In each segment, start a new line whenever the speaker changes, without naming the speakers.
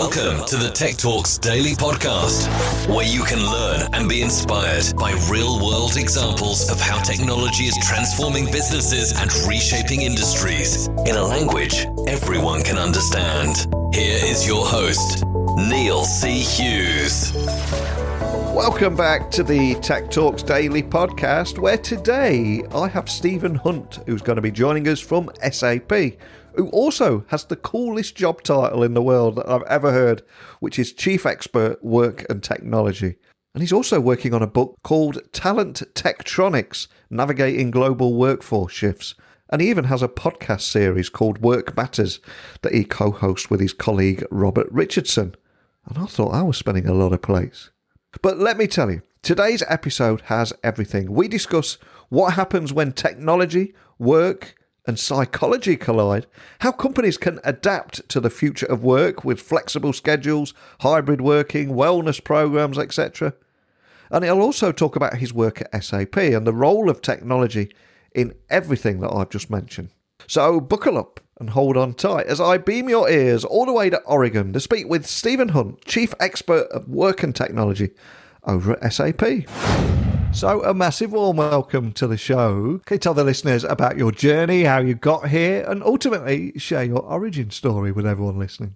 Welcome to the Tech Talks Daily Podcast, where you can learn and be inspired by real-world examples of how technology is transforming businesses and reshaping industries in a language everyone can understand. Here is your host, Neil C. Hughes.
Welcome back to the Tech Talks Daily Podcast, where today I have Stephen Hunt, who's going to be joining us from SAP, who also has the coolest job title in the world that I've ever heard, which is Chief Expert Work and Technology. And he's also working on a book called Talent Tectonics, Navigating Global Workforce Shifts. And he even has a podcast series called Work Matters that he co-hosts with his colleague Robert Richardson. And I thought I was spinning a lot of plates. But let me tell you, today's episode has everything. We discuss what happens when technology, work, and psychology collide, how companies can adapt to the future of work with flexible schedules, hybrid working, wellness programs, etc. And he'll also talk about his work at SAP and the role of technology in everything that I've just mentioned. So buckle up and hold on tight as I beam your ears all the way to Oregon to speak with Stephen Hunt, Chief Expert of Work and Technology over at SAP. So a massive warm welcome to the show. Can you tell the listeners about your journey, how you got here, and ultimately share your origin story with everyone listening?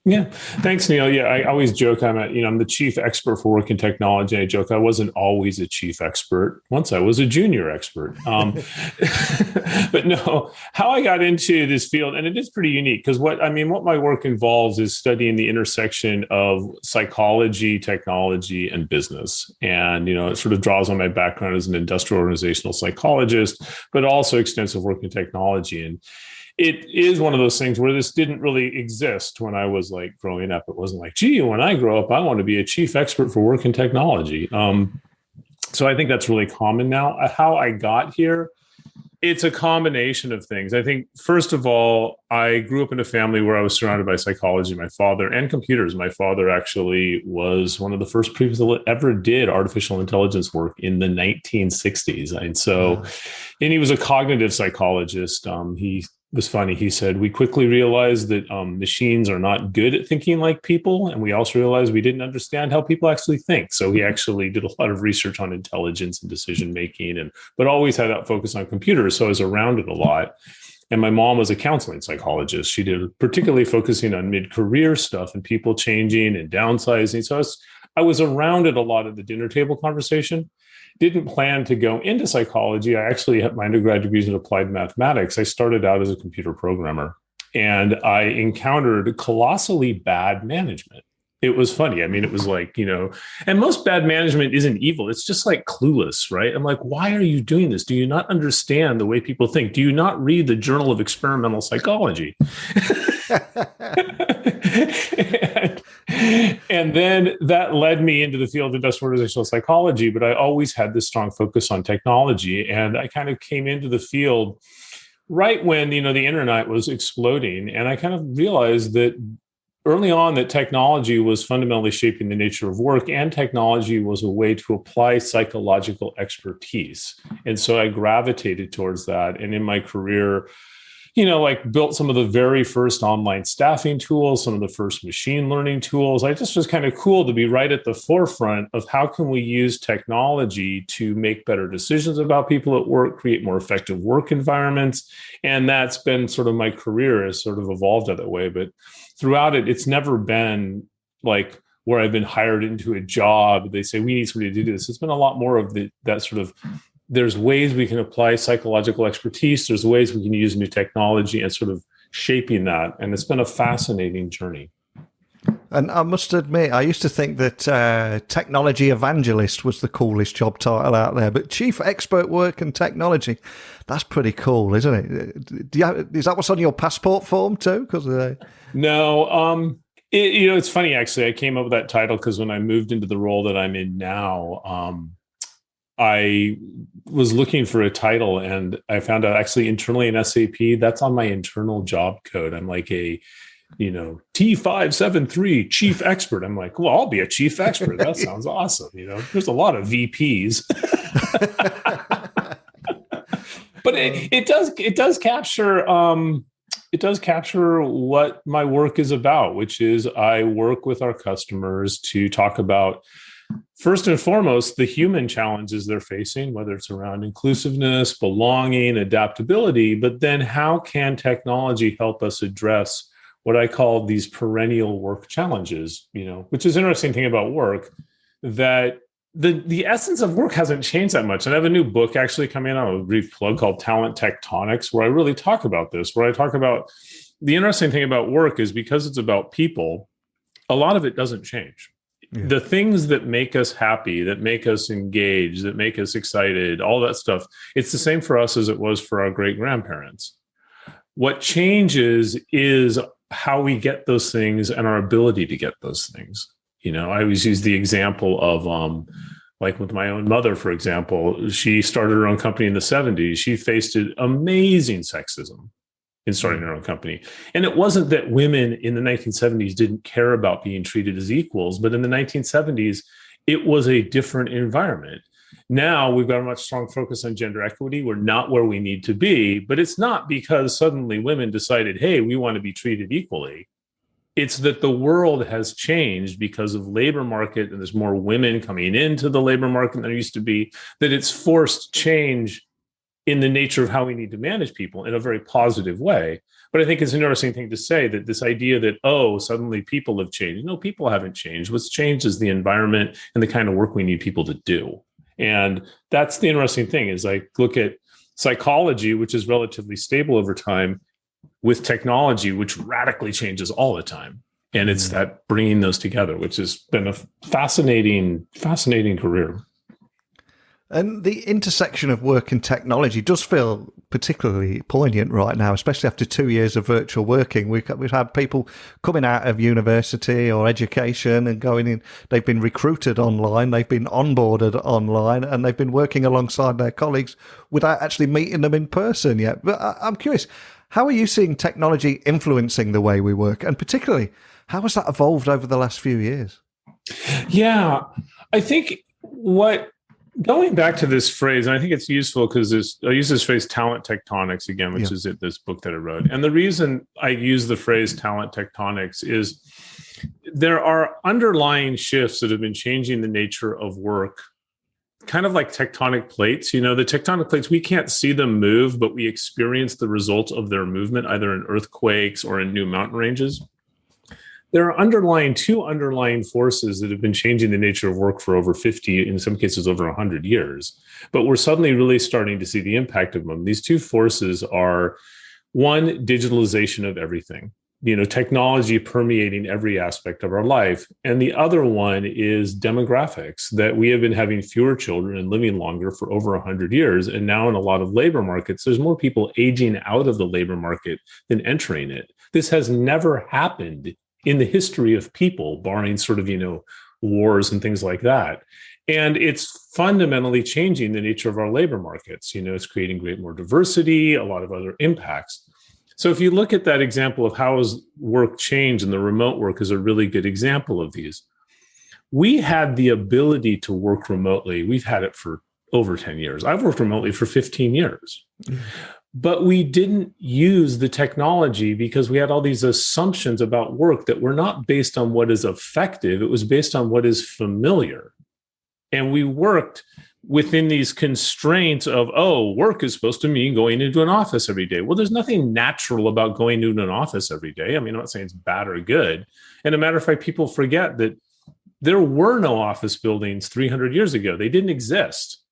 Yeah. Thanks, Neil. Yeah, I always joke I'm the chief expert for work and technology. I joke I wasn't always a chief expert. Once I was a junior expert. But no, how I got into this field, and it is pretty unique because what my work involves is studying the intersection of psychology, technology, and business. And, it sort of draws on my background as an industrial organizational psychologist, but also extensive work in technology. And it is one of those things where this didn't really exist when I was growing up. It wasn't like, gee, when I grow up, I want to be a chief expert for work and technology. So I think that's really common now. How I got here, it's a combination of things. I think, first of all, I grew up in a family where I was surrounded by psychology, my father, and computers. My father actually was one of the first people that ever did artificial intelligence work in the 1960s. And he was a cognitive psychologist. He was funny. He said, we quickly realized that machines are not good at thinking like people. And we also realized we didn't understand how people actually think. So he actually did a lot of research on intelligence and decision-making, but always had that focus on computers. So I was around it a lot. And my mom was a counseling psychologist. She did particularly focusing on mid-career stuff and people changing and downsizing. So I was around it a lot at the dinner table conversation. Didn't plan to go into psychology. I actually had my undergrad degrees in applied mathematics. I started out as a computer programmer, and I encountered colossally bad management. It was funny. It was and most bad management isn't evil. It's just clueless, right? I'm like, why are you doing this? Do you not understand the way people think? Do you not read the Journal of Experimental Psychology? And then that led me into the field of industrial organizational psychology, but I always had this strong focus on technology. And I kind of came into the field right when, the internet was exploding. And I kind of realized that early on that technology was fundamentally shaping the nature of work, and technology was a way to apply psychological expertise. And so I gravitated towards that. And in my career, built some of the very first online staffing tools, some of the first machine learning tools. I just was kind of cool to be right at the forefront of how can we use technology to make better decisions about people at work, create more effective work environments. And that's been sort of my career has sort of evolved that way. But throughout it, it's never been where I've been hired into a job. They say, we need somebody to do this. It's been a lot more of that sort of, there's ways we can apply psychological expertise. There's ways we can use new technology and sort of shaping that. And it's been a fascinating journey.
And I must admit, I used to think that technology evangelist was the coolest job title out there. But Chief Expert Work and Technology, that's pretty cool, isn't it? Is that what's on your passport form too?
No. It's funny, actually. I came up with that title because when I moved into the role that I'm in now, I was looking for a title, and I found out actually internally in SAP, that's on my internal job code. I'm like a, T573 chief expert. I'm like, well, I'll be a chief expert. That sounds awesome. There's a lot of VPs. But it does capture it does capture what my work is about, which is I work with our customers to talk about, first and foremost, the human challenges they're facing, whether it's around inclusiveness, belonging, adaptability, but then how can technology help us address what I call these perennial work challenges, which is an interesting thing about work, that the essence of work hasn't changed that much. And I have a new book actually coming out, a brief plug, called Talent Tectonics, where I really talk about this, where I talk about the interesting thing about work is because it's about people, a lot of it doesn't change. Yeah. The things that make us happy, that make us engaged, that make us excited, all that stuff, it's the same for us as it was for our great-grandparents. What changes is how we get those things and our ability to get those things. I always use the example of like with my own mother, for example. She started her own company in the 70s. She faced amazing sexism in starting her own company. And it wasn't that women in the 1970s didn't care about being treated as equals, but in the 1970s, it was a different environment. Now we've got a much strong focus on gender equity. We're not where we need to be, but it's not because suddenly women decided, hey, we want to be treated equally. It's that the world has changed because of labor market, and there's more women coming into the labor market than there used to be, that it's forced change in the nature of how we need to manage people in a very positive way. But I think it's an interesting thing to say that this idea that, suddenly people have changed. No, people haven't changed. What's changed is the environment and the kind of work we need people to do. And that's the interesting thing is I look at psychology, which is relatively stable over time, with technology, which radically changes all the time. And it's that bringing those together, which has been a fascinating career.
And the intersection of work and technology does feel particularly poignant right now, especially after 2 years of virtual working. We've had people coming out of university or education and going in. They've been recruited online, they've been onboarded online, and they've been working alongside their colleagues without actually meeting them in person yet. But I'm curious, how are you seeing technology influencing the way we work? And particularly, how has that evolved over the last few years?
Yeah, I think going back to this phrase, and I think it's useful because I use this phrase Talent Tectonics again, which is this book that I wrote. And the reason I use the phrase Talent Tectonics is there are underlying shifts that have been changing the nature of work, kind of like tectonic plates. The tectonic plates, we can't see them move, but we experience the result of their movement, either in earthquakes or in new mountain ranges. There are two underlying forces that have been changing the nature of work for over 50, in some cases over 100 years. But we're suddenly really starting to see the impact of them. These two forces are, one, digitalization of everything, technology permeating every aspect of our life. And the other one is demographics, that we have been having fewer children and living longer for over 100 years. And now in a lot of labor markets, there's more people aging out of the labor market than entering it. This has never happened in the history of people, barring sort of, wars and things like that. And it's fundamentally changing the nature of our labor markets. It's creating more diversity, a lot of other impacts. So if you look at that example of how has work changed, and the remote work is a really good example of these. We had the ability to work remotely. We've had it for over 10 years. I've worked remotely for 15 years. Mm-hmm. But we didn't use the technology because we had all these assumptions about work that were not based on what is effective. It was based on what is familiar. And we worked within these constraints of, work is supposed to mean going into an office every day. Well, there's nothing natural about going into an office every day. I mean, I'm not saying it's bad or good. And a matter of fact, people forget that there were no office buildings 300 years ago. They didn't exist.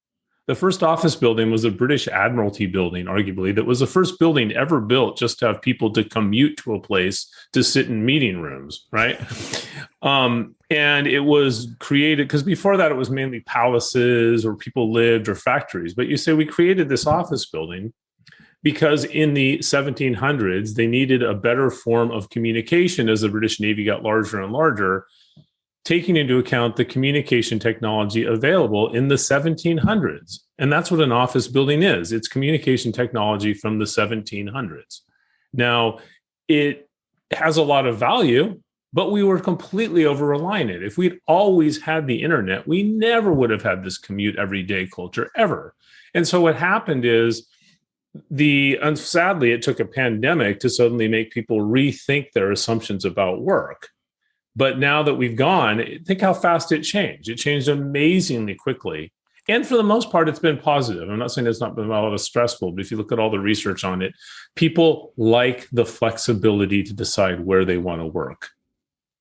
The first office building was the British Admiralty building, arguably, that was the first building ever built just to have people to commute to a place to sit in meeting rooms, right? And it was created, because before that, it was mainly palaces or people lived or factories. But you say we created this office building because in the 1700s, they needed a better form of communication as the British Navy got larger and larger, taking into account the communication technology available in the 1700s. And that's what an office building is. It's communication technology from the 1700s. Now, it has a lot of value, but we were completely over-relying on it. If we'd always had the internet, we never would have had this commute every day culture ever. And so what happened is sadly, it took a pandemic to suddenly make people rethink their assumptions about work. But now that we've gone, think how fast it changed. It changed amazingly quickly. And for the most part, it's been positive. I'm not saying it's not been a lot of stressful, but if you look at all the research on it, people like the flexibility to decide where they want to work.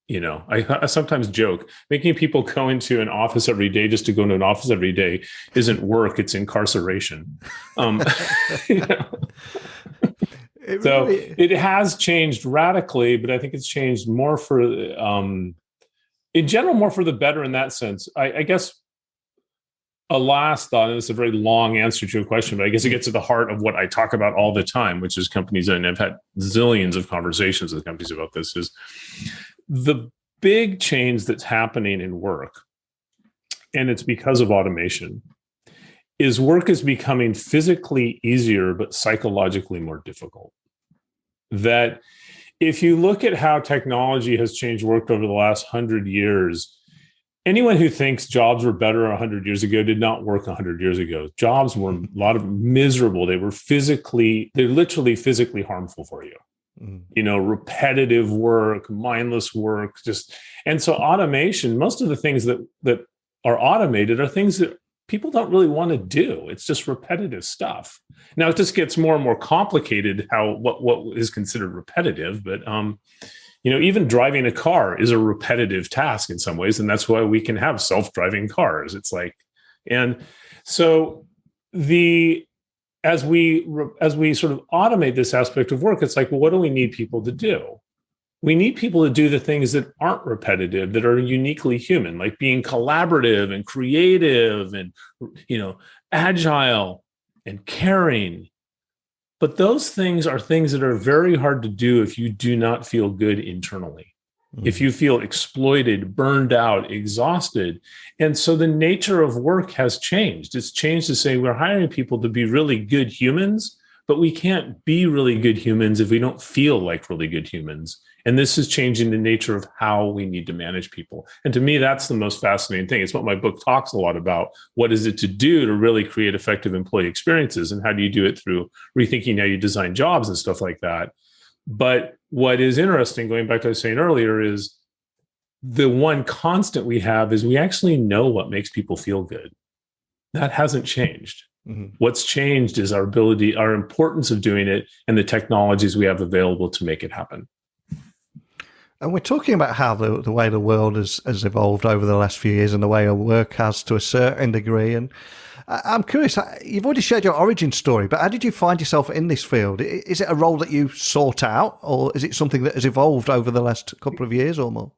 I sometimes joke, making people go into an office every day just to go into an office every day isn't work, it's incarceration. It has changed radically, but I think it's changed more for, in general, more for the better in that sense. I guess a last thought, and it's a very long answer to your question, but I guess it gets to the heart of what I talk about all the time, which is companies, and I've had zillions of conversations with companies about this, is the big change that's happening in work, and it's because of automation, is work is becoming physically easier, but psychologically more difficult. That if you look at how technology has changed work over the last 100 years, anyone who thinks jobs were better 100 years ago did not work 100 years ago. Jobs were a lot of miserable. They're literally physically harmful for you. Repetitive work, mindless work, and so automation, most of the things that are automated are things that people don't really want to do. It's just repetitive stuff. Now it just gets more and more complicated what is considered repetitive, but even driving a car is a repetitive task in some ways, and that's why we can have self-driving cars. It's like, and so as we sort of automate this aspect of work, it's like, well, what do we need people to do? We need people to do the things that aren't repetitive, that are uniquely human, like being collaborative and creative and, agile and caring. But those things are things that are very hard to do if you do not feel good internally. If you feel exploited, burned out, exhausted. And so the nature of work has changed. It's changed to say we're hiring people to be really good humans, but we can't be really good humans if we don't feel like really good humans. And this is changing the nature of how we need to manage people. And to me, that's the most fascinating thing. It's what my book talks a lot about. What is it to do to really create effective employee experiences? And how do you do it through rethinking how you design jobs and stuff like that? But what is interesting, going back to what I was saying earlier, is the one constant we have is we actually know what makes people feel good. That hasn't changed. What's changed is our ability, our importance of doing it, and the technologies we have available to make it happen.
And we're talking about how the way the world has evolved over the last few years and the way our work has to a certain degree. And I'm curious, you've already shared your origin story, but how did you find yourself in this field? Is it a role that you sought out, or is it something that has evolved over the last couple of years or more?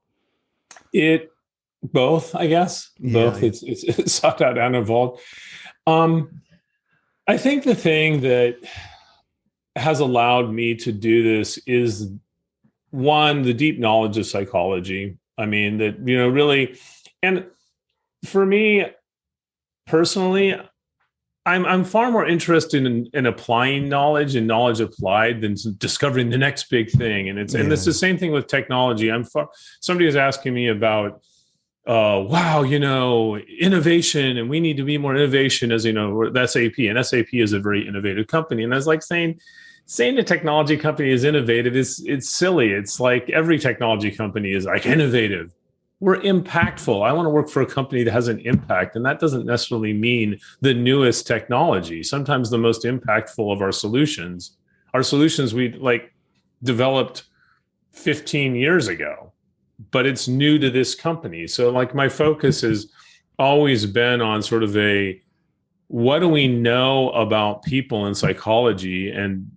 Both, I guess. Both. It's sought out and evolved. I think the thing that has allowed me to do this is, one, the deep knowledge of psychology. I mean, that, really, and for me personally, I'm far more interested in applying knowledge and knowledge applied than discovering the next big thing. And it's the same thing with technology. Somebody was asking me about, innovation, and we need to be more innovation, as with SAP, and SAP is a very innovative company. And I was like saying a technology company is innovative it's silly. It's like every technology company is like innovative. We're impactful. I want to work for a company that has an impact, and that doesn't necessarily mean the newest technology. Sometimes the most impactful of our solutions we developed 15 years ago, but it's new to this company. So my focus has always been on sort of what do we know about people and psychology, and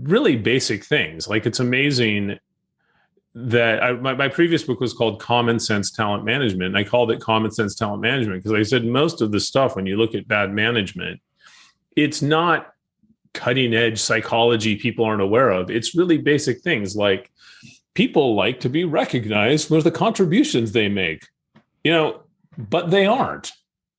really basic things. It's amazing that my previous book was called Common Sense Talent Management. And I called it Common Sense Talent Management because I said most of the stuff, when you look at bad management, it's not cutting edge psychology people aren't aware of. It's really basic things like people like to be recognized for the contributions they make, but they aren't.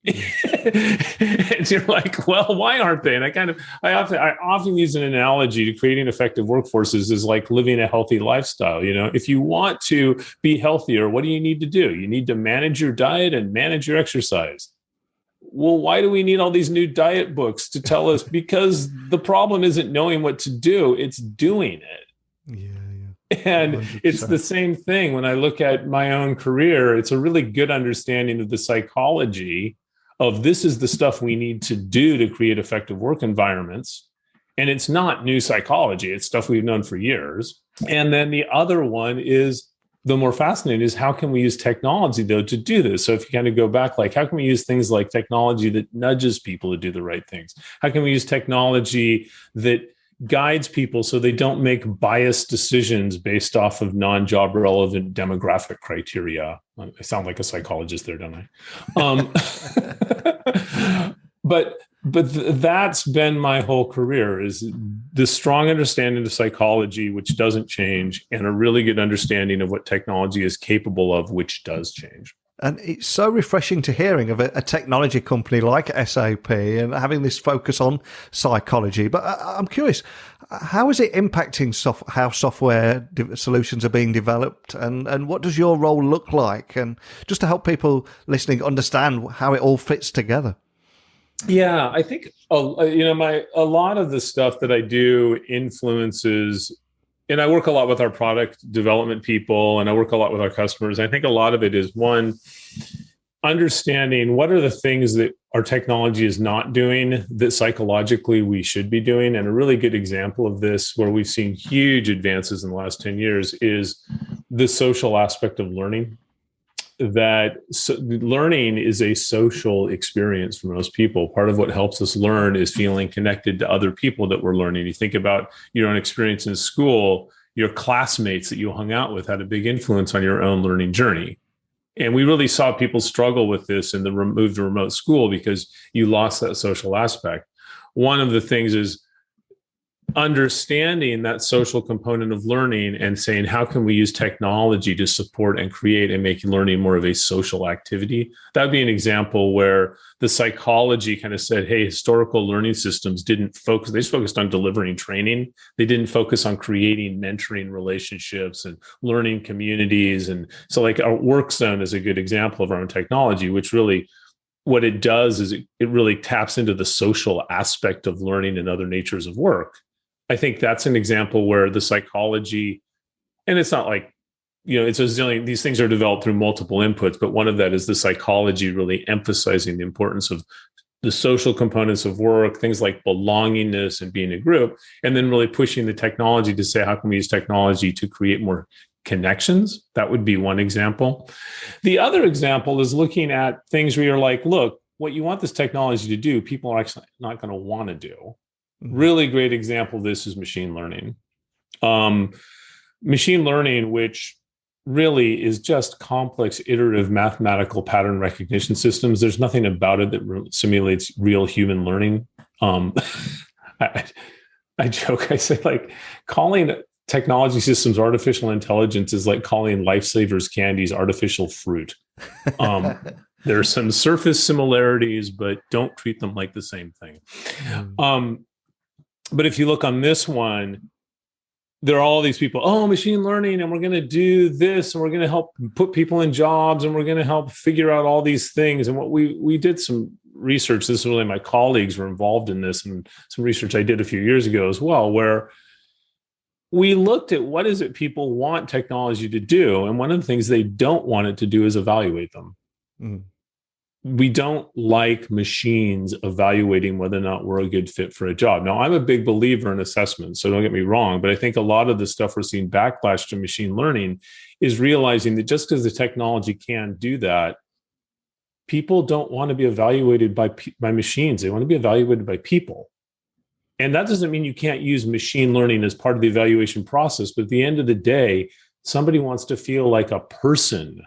And you're like, well, why aren't they? And I often use an analogy to creating effective workforces is like living a healthy lifestyle. If you want to be healthier, what do you need to do? You need to manage your diet and manage your exercise. well, why do we need all these new diet books to tell us? Because the problem isn't knowing what to do, it's doing it.
Yeah.
And
100%.
it's the same thing when I look at my own career. It's a really good understanding of the psychology of this is the stuff we need to do to create effective work environments. And it's not new psychology. It's stuff we've known for years. And then the other one is the more fascinating is how can we use technology, though, to do this? So if you kind of go back, like, how can we use things like technology that nudges people to do the right things? How can we use technology that guides people so they don't make biased decisions based off of non-job relevant demographic criteria? I sound like a psychologist there, don't I? But that's been my whole career, is the strong understanding of psychology, which doesn't change, and a really good understanding of what technology is capable of, which does change.
And it's so refreshing to hearing of a technology company like SAP and having this focus on psychology. But I'm curious, how is it impacting how software solutions are being developed, and what does your role look like? And just to help people listening understand how it all fits together.
Yeah, I think a lot of the stuff that I do influences, and I work a lot with our product development people, and I work a lot with our customers. I think a lot of it is, one, understanding what are the things that our technology is not doing that psychologically we should be doing. And a really good example of this, where we've seen huge advances in the last 10 years, is the social aspect of learning. Learning is a social experience for most people. Part of what helps us learn is feeling connected to other people that we're learning. You think about your own experience in school, your classmates that you hung out with had a big influence on your own learning journey. And we really saw people struggle with this in the move to remote school because you lost that social aspect. One of the things is understanding that social component of learning and saying, how can we use technology to support and create and make learning more of a social activity? That would be an example where the psychology kind of said, hey, historical learning systems didn't focus, they just focused on delivering training. They didn't focus on creating mentoring relationships and learning communities. And so like our work zone is a good example of our own technology, which really, what it does is it really taps into the social aspect of learning and other natures of work. I think that's an example where the psychology, and it's not like, it's a zillion, these things are developed through multiple inputs, but one of that is the psychology really emphasizing the importance of the social components of work, things like belongingness and being a group, and then really pushing the technology to say, how can we use technology to create more connections? That would be one example. The other example is looking at things where you're like, look, what you want this technology to do, people are actually not going to want to do. Really great example of this is machine learning. Machine learning, which really is just complex, iterative mathematical pattern recognition systems. There's nothing about it that simulates real human learning. I joke, I say, like, calling technology systems artificial intelligence is like calling Lifesavers candies artificial fruit. There are some surface similarities, but don't treat them like the same thing. But if you look on this one, there are all these people, machine learning, and we're going to do this, and we're going to help put people in jobs, and we're going to help figure out all these things. And what we did some research, this is really my colleagues were involved in this, and some research I did a few years ago as well, where we looked at what is it people want technology to do. And one of the things they don't want it to do is evaluate them. We don't like machines evaluating whether or not we're a good fit for a job. Now, I'm a big believer in assessment, so don't get me wrong, but I think a lot of the stuff we're seeing backlash to machine learning is realizing that just because the technology can do that, people don't want to be evaluated by machines. They want to be evaluated by people. And that doesn't mean you can't use machine learning as part of the evaluation process, but at the end of the day, somebody wants to feel like a person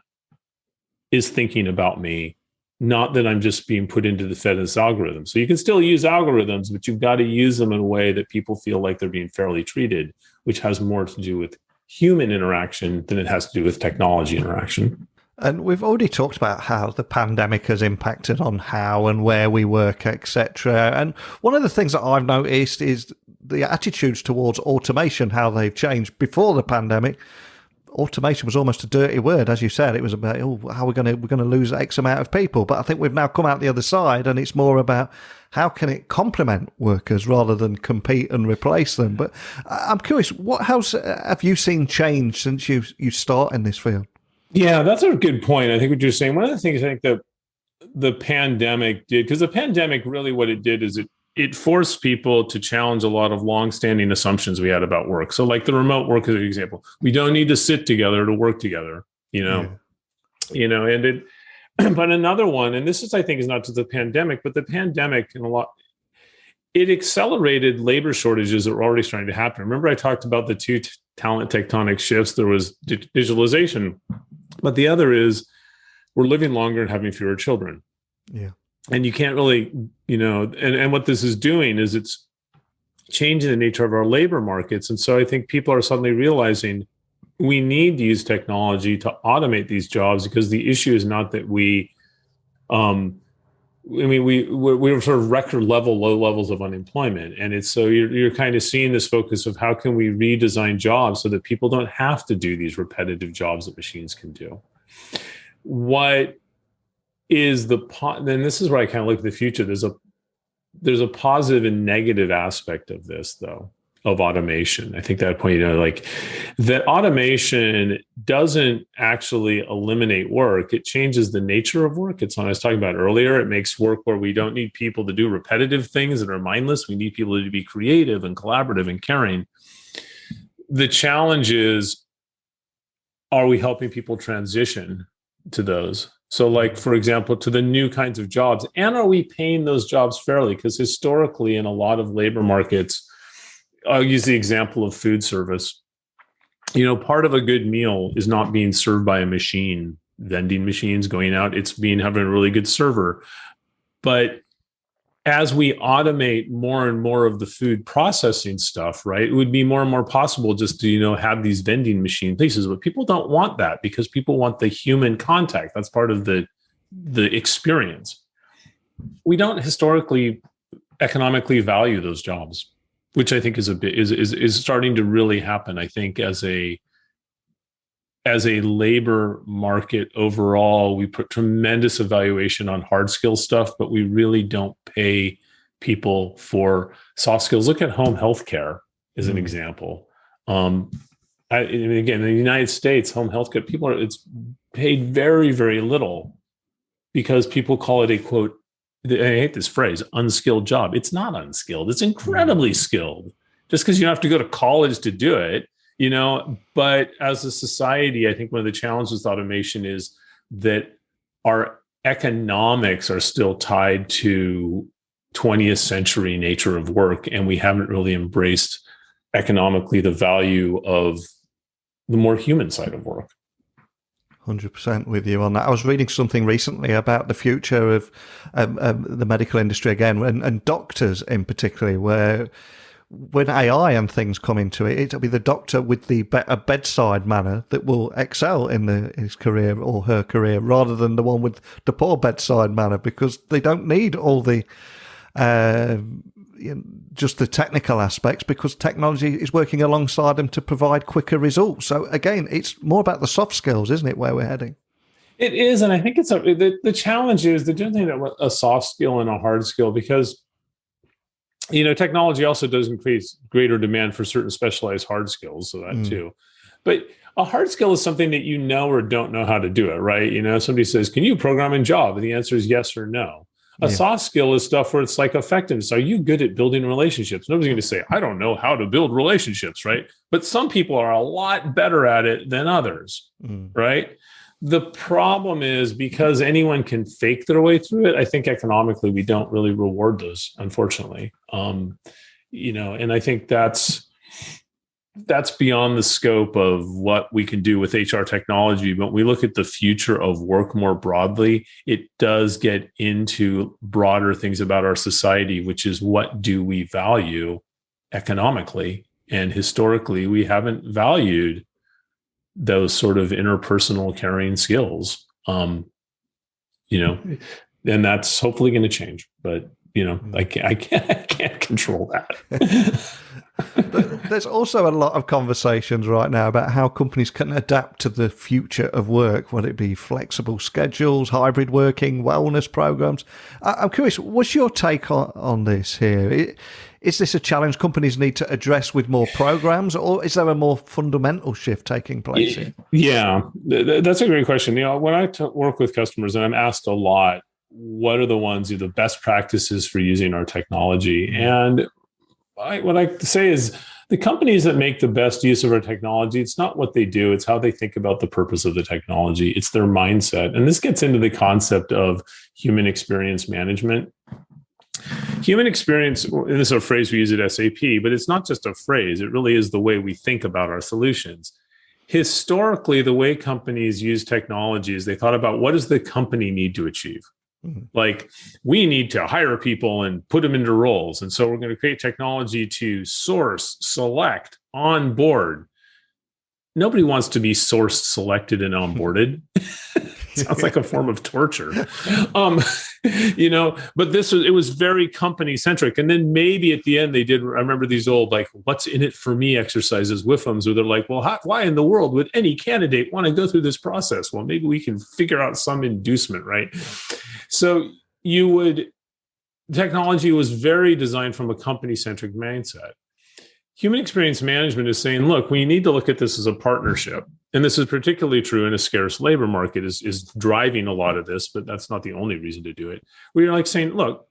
is thinking about me, not that I'm just being put into the fed this algorithm. So you can still use algorithms, but you've got to use them in a way that people feel like they're being fairly treated, which has more to do with human interaction than it has to do with technology interaction.
And we've already talked about how the pandemic has impacted on how and where we work, etc. And one of the things that I've noticed is the attitudes towards automation, how they've changed. Before the pandemic, automation was almost a dirty word, as you said. It was about, how we're going to lose X amount of people. But I think we've now come out the other side, and it's more about how can it complement workers rather than compete and replace them. But I'm curious, what else have you seen change since you start in this field?
Yeah, that's a good point. I think what you're saying, one of the things I think that the pandemic did, because the pandemic really what it did is it forced people to challenge a lot of longstanding assumptions we had about work. So like the remote work is an example. We don't need to sit together to work together, and but another one, and this is, I think, is not just the pandemic, but the pandemic it accelerated labor shortages that were already starting to happen. Remember, I talked about the two talent tectonic shifts. There was digitalization, but the other is we're living longer and having fewer children.
Yeah.
And you can't really, and what this is doing is it's changing the nature of our labor markets. And so I think people are suddenly realizing we need to use technology to automate these jobs, because the issue is not that we're sort of record level, low levels of unemployment. And it's so you're kind of seeing this focus of how can we redesign jobs so that people don't have to do these repetitive jobs that machines can do. What is then this is where I kind of look at the future. There's a positive and negative aspect of this, though, of automation. I think that point, like that automation doesn't actually eliminate work. It changes the nature of work. It's what I was talking about earlier. It makes work where we don't need people to do repetitive things that are mindless. We need people to be creative and collaborative and caring. The challenge is, are we helping people transition to those? So like, for example, to the new kinds of jobs, and are we paying those jobs fairly? Because historically, in a lot of labor markets, I'll use the example of food service. Part of a good meal is not being served by a machine, vending machines going out. It's having a really good server. But as we automate more and more of the food processing stuff, right, it would be more and more possible just to, have these vending machine places. But people don't want that, because people want the human contact. That's part of the experience. We don't historically economically value those jobs, which I think is starting to really happen. I think as a labor market overall, we put tremendous evaluation on hard skill stuff, but we really don't pay people for soft skills. Look at home healthcare as an example. Again, in the United States, home healthcare, it's paid very, very little, because people call it a, quote, I hate this phrase, unskilled job. It's not unskilled. It's incredibly skilled, just because you don't have to go to college to do it. But as a society, I think one of the challenges with automation is that our economics are still tied to 20th century nature of work, and we haven't really embraced economically the value of the more human side of work.
100% with you on that. I was reading something recently about the future of the medical industry again, and doctors in particular, where when AI and things come into it, it'll be the doctor with the better bedside manner that will excel in his career or her career, rather than the one with the poor bedside manner, because they don't need all the just the technical aspects, because technology is working alongside them to provide quicker results. So again, it's more about the soft skills, isn't it, where we're heading?
It is, and I think the challenge is the difference between a soft skill and a hard skill, because technology also does increase greater demand for certain specialized hard skills, so that too. But a hard skill is something that or don't know how to do it, right? Somebody says, "Can you program in Java?" And the answer is yes or no. A soft skill is stuff where it's like effectiveness. Are you good at building relationships? Nobody's going to say, "I don't know how to build relationships," right? But some people are a lot better at it than others, right? The problem is, because anyone can fake their way through it, I think economically we don't really reward those, unfortunately. And I think that's beyond the scope of what we can do with HR technology. But when we look at the future of work more broadly, it does get into broader things about our society, which is, what do we value economically? And historically, we haven't valued those sort of interpersonal caring skills, and that's hopefully going to change. But I can't control that.
But there's also a lot of conversations right now about how companies can adapt to the future of work, whether it be flexible schedules, hybrid working, wellness programs. I'm curious, what's your take on this here? Is this a challenge companies need to address with more programs, or is there a more fundamental shift taking place here?
Yeah, that's a great question. When I work with customers, and I'm asked a lot, what are the best practices for using our technology? And what I say is the companies that make the best use of our technology, it's not what they do, it's how they think about the purpose of the technology. It's their mindset. And this gets into the concept of human experience management. Human experience, and this is a phrase we use at SAP, but it's not just a phrase. It really is the way we think about our solutions. Historically, the way companies use technology is they thought about what does the company need to achieve? Like, we need to hire people and put them into roles. And so we're going to create technology to source, select, onboard. Nobody wants to be sourced, selected, and onboarded. Sounds like a form of torture. But it was very company centric. And then maybe at the end I remember these old, like, what's in it for me exercises, WIFMs, where they're like, well, why in the world would any candidate want to go through this process? Well, maybe we can figure out some inducement, right? So technology was very designed from a company centric mindset. Human experience management is saying, look, we need to look at this as a partnership. And this is particularly true in a scarce labor market is driving a lot of this, but that's not the only reason to do it. We're like saying, look,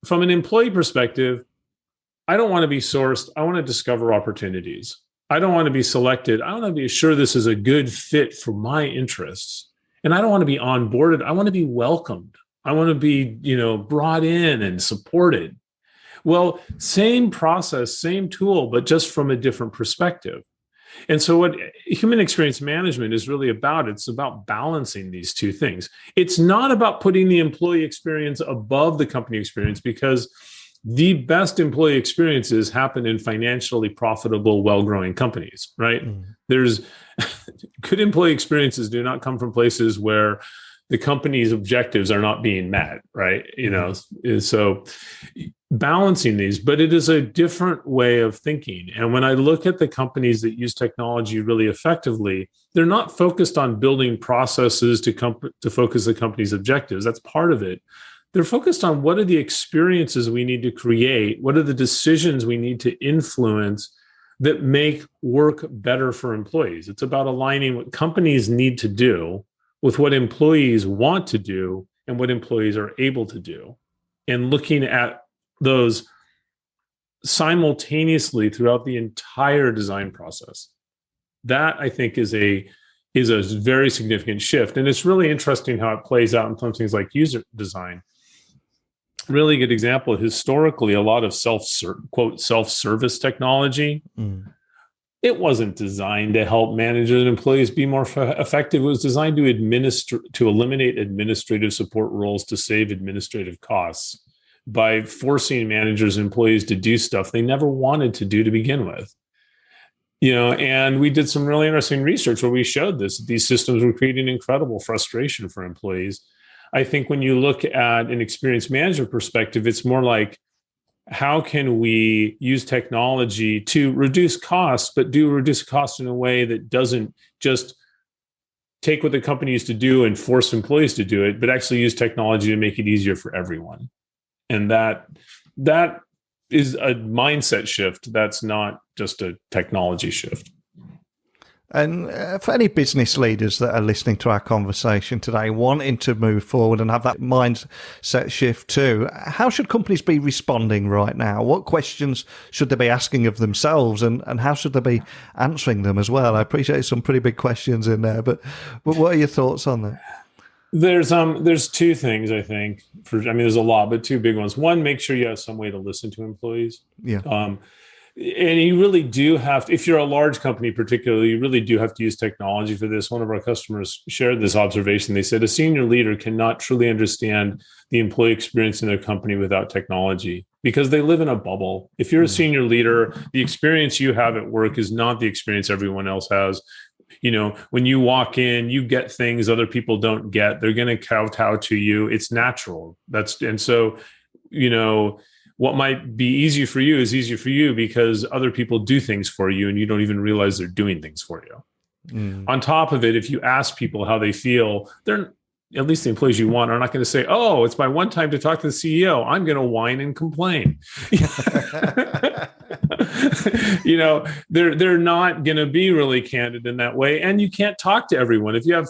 from an employee perspective, I don't want to be sourced. I want to discover opportunities. I don't want to be selected. I want to be sure this is a good fit for my interests. And I don't want to be onboarded. I want to be welcomed. I want to be, brought in and supported. Well, same process, same tool, but just from a different perspective. And so what human experience management is really about, it's about balancing these two things. It's not about putting the employee experience above the company experience, because the best employee experiences happen in financially profitable, well-growing companies, right? There's good employee experiences do not come from places where the company's objectives are not being met, right? So balancing these, but it is a different way of thinking. And when I look at the companies that use technology really effectively, they're not focused on building processes to focus the company's objectives. That's part of it. They're focused on what are the experiences we need to create, what are the decisions we need to influence that make work better for employees. It's about aligning what companies need to do with what employees want to do and what employees are able to do, and looking at those simultaneously throughout the entire design process. That, I think, is a very significant shift. And it's really interesting how it plays out in some things like user design. Really good example, historically, a lot of self-service technology, it wasn't designed to help managers and employees be more effective. It was designed to eliminate administrative support roles to save administrative costs by forcing managers and employees to do stuff they never wanted to do to begin with. And we did some really interesting research where we showed these systems were creating incredible frustration for employees. I think when you look at an experience management perspective, it's more like, how can we use technology to reduce costs, but reduce costs in a way that doesn't just take what the company used to do and force employees to do it, but actually use technology to make it easier for everyone. And that is a mindset shift. That's not just a technology shift.
And for any business leaders that are listening to our conversation today, wanting to move forward and have that mindset shift too, how should companies be responding right now? What questions should they be asking of themselves, and how should they be answering them as well? I appreciate some pretty big questions in there, but what are your thoughts on that?
There's two things, I think. There's a lot, but two big ones. One, make sure you have some way to listen to employees. Yeah. And you really do have to, if you're a large company particularly, you really do have to use technology for this. One of our customers shared this observation. They said a senior leader cannot truly understand the employee experience in their company without technology, because they live in a bubble. If you're a senior leader, the experience you have at work is not the experience everyone else has. When you walk in, you get things other people don't get. They're going to kowtow to you. It's natural. And so what might be easy for you is easy for you because other people do things for you and you don't even realize they're doing things for you. On top of it, if you ask people how they feel, they're, at least the employees you want, are not going to say, oh, it's my one time to talk to the CEO. I'm going to whine and complain. They're not going to be really candid in that way. And you can't talk to everyone. If you have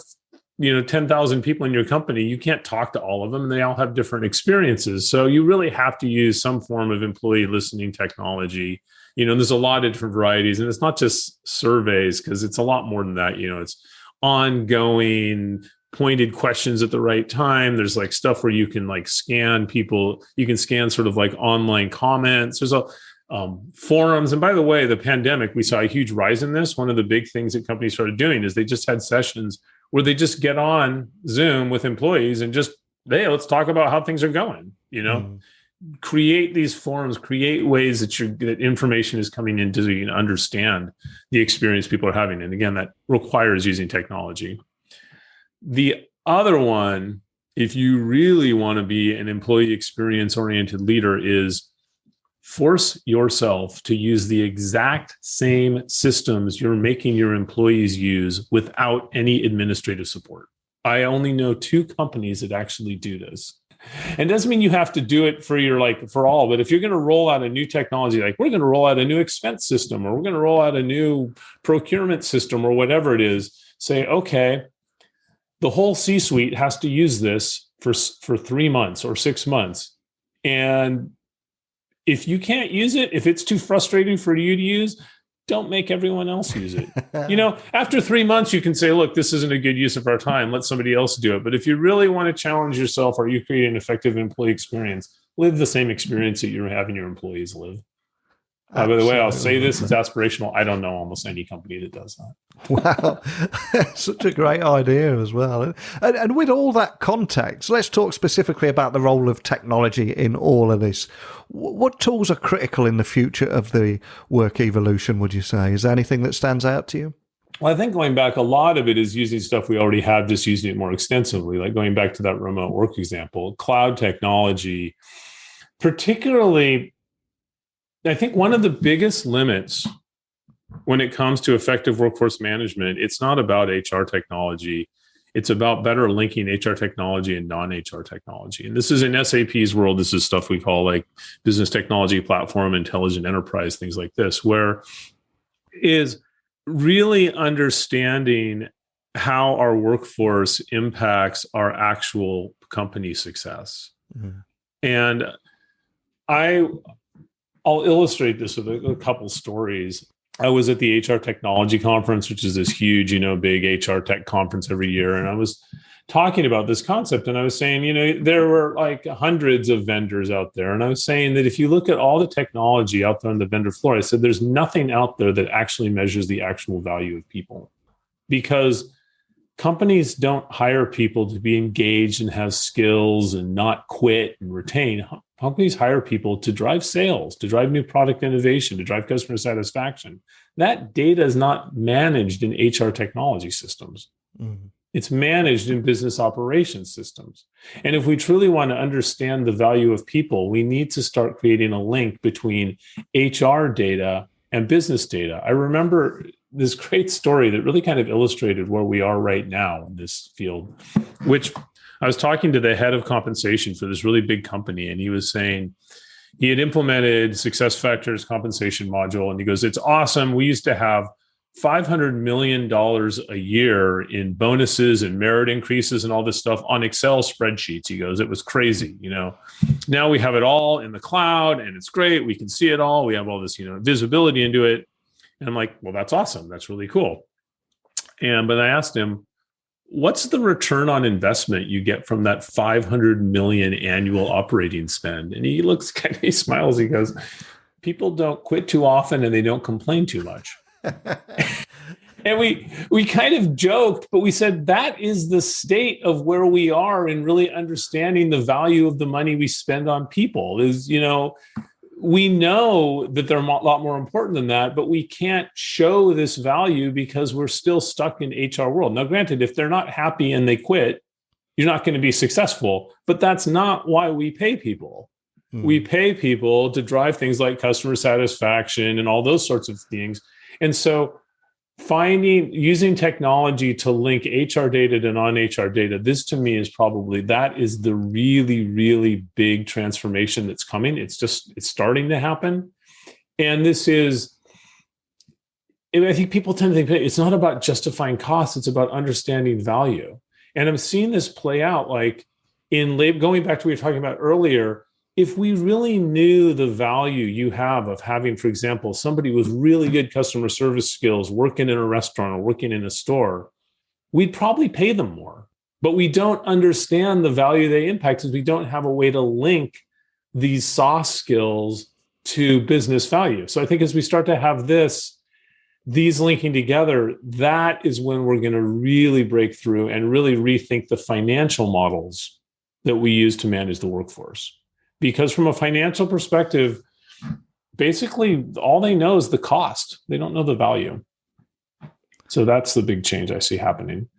10,000 people in your company, you can't talk to all of them, and they all have different experiences. So you really have to use some form of employee listening technology. There's a lot of different varieties, and it's not just surveys, because it's a lot more than that. It's ongoing pointed questions at the right time. There's like stuff where you can like scan people. You can scan sort of like online comments. There's forums. And by the way, the pandemic, we saw a huge rise in this. One of the big things that companies started doing is they just had sessions where they just get on Zoom with employees and just, hey, let's talk about how things are going, create these forums, create ways that information is coming in so you can understand the experience people are having. And again, that requires using technology. The other one, if you really want to be an employee experience oriented leader, is force yourself to use the exact same systems you're making your employees use without any administrative support. I only know 2 companies that actually do this. And it doesn't mean you have to do it for all, but if you're going to roll out a new technology, like we're going to roll out a new expense system, or we're going to roll out a new procurement system, or whatever it is, say, okay, the whole C-suite has to use this for 3 months or 6 months. And if you can't use it, if it's too frustrating for you to use, don't make everyone else use it. After 3 months, you can say, look, this isn't a good use of our time. Let somebody else do it. But if you really want to challenge yourself, or you create an effective employee experience, live the same experience that you're having your employees live. By the way, I'll say this, it's aspirational. I don't know almost any company that does that.
Wow, such a great idea as well. And with all that context, let's talk specifically about the role of technology in all of this. What tools are critical in the future of the work evolution, would you say? Is there anything that stands out to you?
Well, I think going back, a lot of it is using stuff we already have, just using it more extensively, like going back to that remote work example, cloud technology, particularly. I think one of the biggest limits when it comes to effective workforce management, it's not about HR technology. It's about better linking HR technology and non-HR technology. And this is in SAP's world. This is stuff we call like business technology platform, intelligent enterprise, things like this, where is really understanding how our workforce impacts our actual company success. Mm-hmm. And I'll illustrate this with a couple stories. I was at the HR Technology Conference, which is this huge, big HR tech conference every year. And I was talking about this concept, and I was saying, there were like hundreds of vendors out there. And I was saying that if you look at all the technology out there on the vendor floor, I said, there's nothing out there that actually measures the actual value of people, because companies don't hire people to be engaged and have skills and not quit and retain. Companies hire people to drive sales, to drive new product innovation, to drive customer satisfaction. That data is not managed in HR technology systems. Mm-hmm. It's managed in business operations systems. And if we truly want to understand the value of people, we need to start creating a link between HR data and business data. I remember this great story that really kind of illustrated where we are right now in this field, which I was talking to the head of compensation for this really big company, and he was saying he had implemented SuccessFactors compensation module, and he goes, it's awesome. We used to have $500 million a year in bonuses and merit increases and all this stuff on Excel spreadsheets. He goes, it was crazy. Now we have it all in the cloud, and it's great. We can see it all. We have all this, visibility into it. And I'm like, well, that's awesome. That's really cool. But I asked him, what's the return on investment you get from that 500 million annual operating spend? And he he smiles. He goes, people don't quit too often, and they don't complain too much. And we kind of joked, but we said that is the state of where we are in really understanding the value of the money we spend on people. Is, we know that they're a lot more important than that, but we can't show this value because we're still stuck in HR world. Now, granted, if they're not happy and they quit, you're not going to be successful, but that's not why we pay people. We pay people to drive things like customer satisfaction and all those sorts of things. And so using technology to link HR data to non-HR data, this to me is that is the really, really big transformation that's coming. It's starting to happen. And I think people tend to think it's not about justifying costs, it's about understanding value. And I'm seeing this play out like in labor, going back to what we were talking about earlier. If we really knew the value you have of having, for example, somebody with really good customer service skills working in a restaurant or working in a store, we'd probably pay them more. But we don't understand the value they impact because we don't have a way to link these soft skills to business value. So I think as we start to have these linking together, that is when we're going to really break through and really rethink the financial models that we use to manage the workforce. Because from a financial perspective, basically all they know is the cost. They don't know the value. So that's the big change I see happening.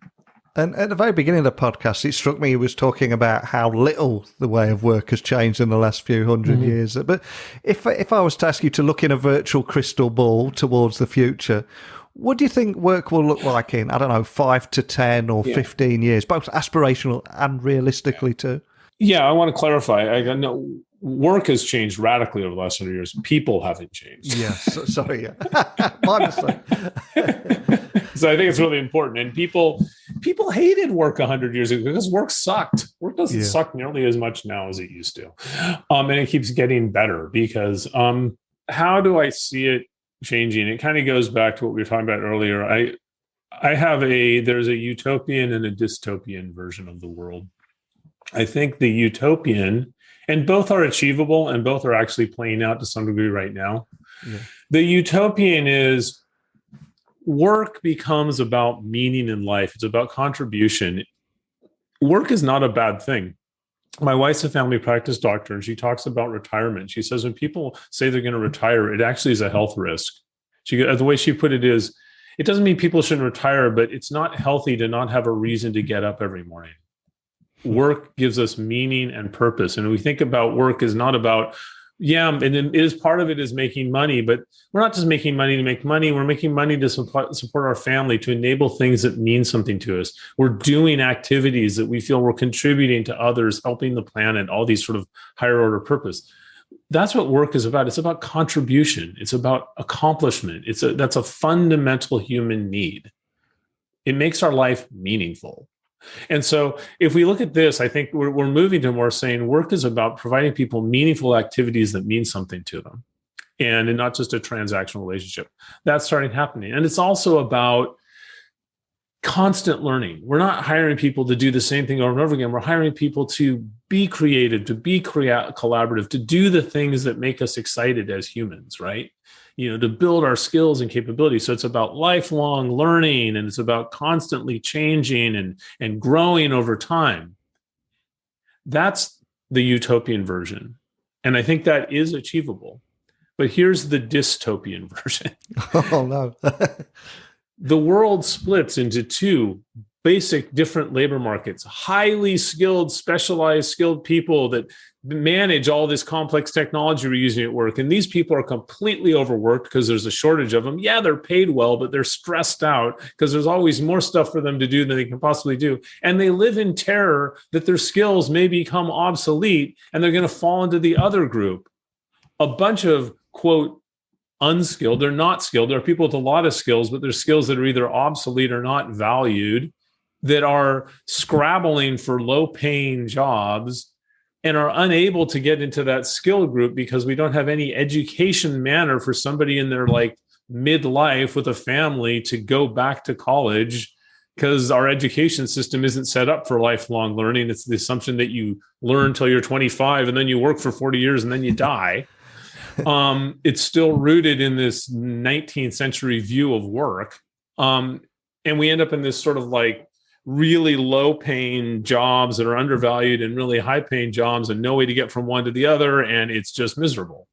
And at the very beginning of the podcast, it struck me he was talking about how little the way of work has changed in the last few hundred years. But if I was to ask you to look in a virtual crystal ball towards the future, what do you think work will look like in, 5 to 10 or 15 years, both aspirational and realistically too?
Yeah, I want to clarify. I know work has changed radically over the last 100 years. People haven't changed.
Yes, sorry. Yeah. My mistake.
So I think it's really important. And people hated work 100 years ago because work sucked. Work doesn't suck nearly as much now as it used to. And it keeps getting better because how do I see it changing? It kind of goes back to what we were talking about earlier. There's a utopian and a dystopian version of the world. I think the utopian, and both are achievable and both are actually playing out to some degree right now. Yeah. The utopian is work becomes about meaning in life. It's about contribution. Work is not a bad thing. My wife's a family practice doctor, and she talks about retirement. She says when people say they're going to retire, it actually is a health risk. The way she put it is, it doesn't mean people shouldn't retire, but it's not healthy to not have a reason to get up every morning. Work gives us meaning and purpose. And we think about work as not about, and it is part of it is making money, but we're not just making money to make money. We're making money to support our family, to enable things that mean something to us. We're doing activities that we feel we're contributing to others, helping the planet, all these sort of higher order purpose. That's what work is about. It's about contribution. It's about accomplishment. That's a fundamental human need. It makes our life meaningful. And so if we look at this, I think we're moving to more saying work is about providing people meaningful activities that mean something to them and not just a transactional relationship. That's starting happening. And it's also about constant learning. We're not hiring people to do the same thing over and over again. We're hiring people to be creative, to be collaborative, to do the things that make us excited as humans, right? To build our skills and capabilities. So it's about lifelong learning, and it's about constantly changing and growing over time. That's the utopian version. And I think that is achievable. But here's the dystopian version.
Oh, no.
The world splits into two basic different labor markets, highly skilled, specialized, skilled people that manage all this complex technology we're using at work. And these people are completely overworked because there's a shortage of them. Yeah, they're paid well, but they're stressed out because there's always more stuff for them to do than they can possibly do. And they live in terror that their skills may become obsolete and they're going to fall into the other group. A bunch of, quote, unskilled, they're not skilled. There are people with a lot of skills, but there's skills that are either obsolete or not valued, that are scrabbling for low-paying jobs and are unable to get into that skill group because we don't have any education manner for somebody in their midlife with a family to go back to college, because our education system isn't set up for lifelong learning. It's the assumption that you learn till you're 25 and then you work for 40 years and then you die. It's still rooted in this 19th century view of work. And we end up in this sort of really low paying jobs that are undervalued and really high paying jobs and no way to get from one to the other. And it's just miserable.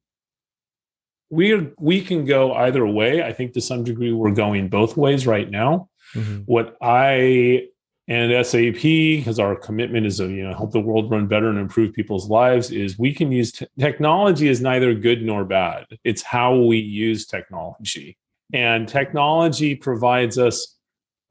We can go either way. I think to some degree we're going both ways right now. Mm-hmm. What I And SAP, because our commitment is to help the world run better and improve people's lives, is we can use technology is neither good nor bad. It's how we use technology. And technology provides us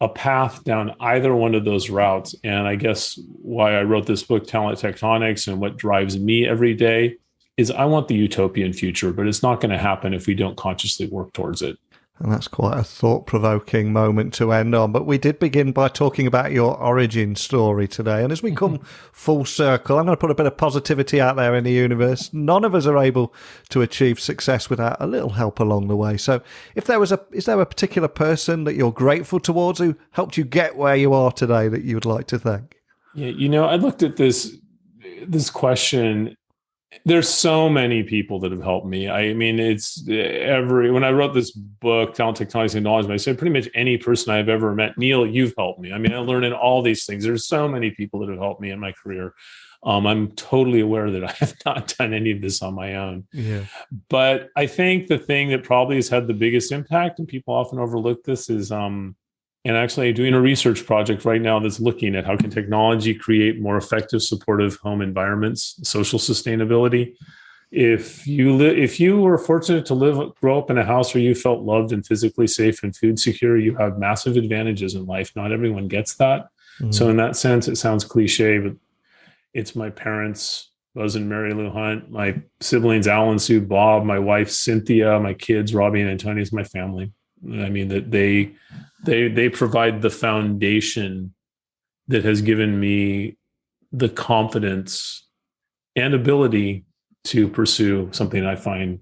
a path down either one of those routes. And I guess why I wrote this book, Talent Tectonics, and what drives me every day is I want the utopian future, but it's not going to happen if we don't consciously work towards it.
And that's quite a thought-provoking moment to end on. But we did begin by talking about your origin story today. And as we come full circle, I'm going to put a bit of positivity out there in the universe. None of us are able to achieve success without a little help along the way. So is there a particular person that you're grateful towards who helped you get where you are today that you would like to thank?
Yeah, I looked at this question. There's so many people that have helped me. I mean, when I wrote this book, Talent Tectonics and Acknowledgement, I said pretty much any person I've ever met, Neil, you've helped me. I mean, I learned in all these things. There's so many people that have helped me in my career. I'm totally aware that I have not done any of this on my own.
Yeah.
But I think the thing that probably has had the biggest impact, and people often overlook this, is and actually doing a research project right now that's looking at how can technology create more effective, supportive home environments, social sustainability. If you were fortunate to grow up in a house where you felt loved and physically safe and food secure, you have massive advantages in life. Not everyone gets that. Mm-hmm. So in that sense, it sounds cliche, but it's my parents, Buzz and Mary Lou Hunt, my siblings, Alan, Sue, Bob, my wife, Cynthia, my kids, Robbie and Antonio, is my family. I mean, that they provide the foundation that has given me the confidence and ability to pursue something I find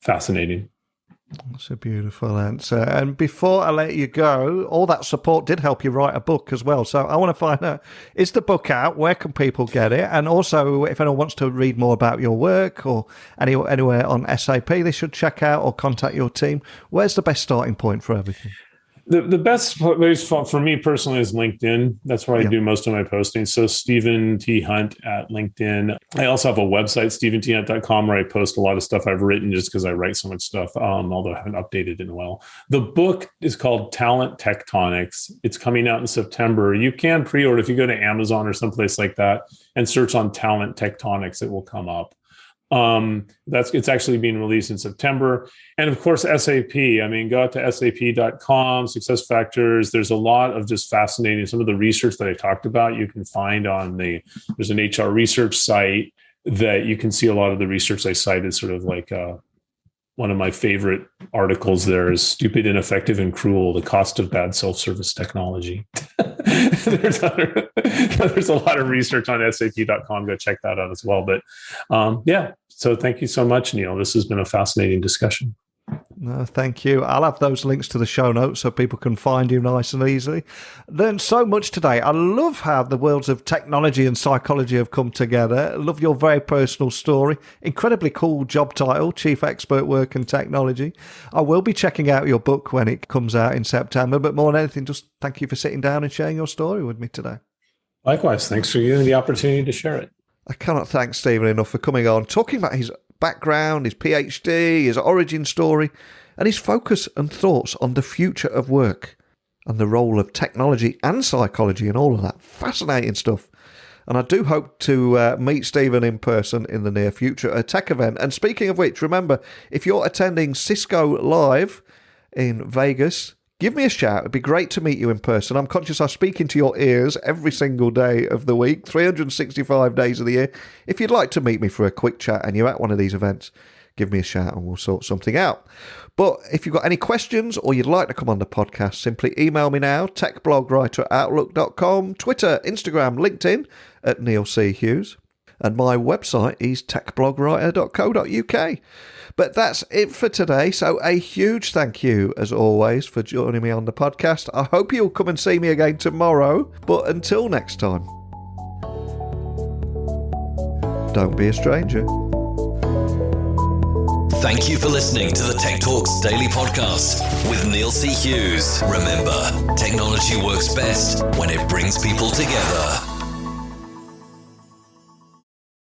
fascinating.
That's a beautiful answer. And before I let you go, all that support did help you write a book as well. So I want to find out, is the book out? Where can people get it? And also, if anyone wants to read more about your work or anywhere on SAP they should check out or contact your team, where's the best starting point for everything?
The best place for me personally is LinkedIn. That's where I do most of my posting. So Stephen T. Hunt at LinkedIn. I also have a website, stephenthunt.com, where I post a lot of stuff I've written just because I write so much stuff, although I haven't updated in a while. The book is called Talent Tectonics. It's coming out in September. You can pre-order if you go to Amazon or someplace like that and search on Talent Tectonics, it will come up. It's actually being released in September. And of course, SAP, I mean, go out to sap.com, SuccessFactors. There's a lot of just fascinating, some of the research that I talked about, you can find there's an HR research site that you can see a lot of the research I cited, sort of like, one of my favorite articles there is Stupid, Ineffective, and Cruel, the Cost of Bad Self-Service Technology. There's a lot of research on sap.com. Go check that out as well. But so thank you so much, Neil. This has been a fascinating discussion.
No, thank you. I'll have those links to the show notes so people can find you nice and easily. Learned so much today. I love how the worlds of technology and psychology have come together. I love your very personal story. Incredibly cool job title, Chief Expert Work and Technology. I will be checking out your book when it comes out in September, but more than anything, just thank you for sitting down and sharing your story with me today.
Likewise. Thanks for giving me the opportunity to share it.
I cannot thank Stephen enough for coming on, talking about his background, his PhD, his origin story, and his focus and thoughts on the future of work and the role of technology and psychology and all of that. Fascinating stuff. And I do hope to meet Stephen in person in the near future at a tech event. And speaking of which, remember, if you're attending Cisco Live in Vegas, give me a shout. It'd be great to meet you in person. I'm conscious I speak into your ears every single day of the week, 365 days of the year. If you'd like to meet me for a quick chat and you're at one of these events, give me a shout and we'll sort something out. But if you've got any questions or you'd like to come on the podcast, simply email me now, techblogwriter@outlook.com, Twitter, Instagram, LinkedIn at Neil C. Hughes. And my website is techblogwriter.co.uk. But that's it for today. So a huge thank you, as always, for joining me on the podcast. I hope you'll come and see me again tomorrow. But until next time, don't be a stranger.
Thank you for listening to the Tech Talks Daily Podcast with Neil C. Hughes. Remember, technology works best when it brings people together.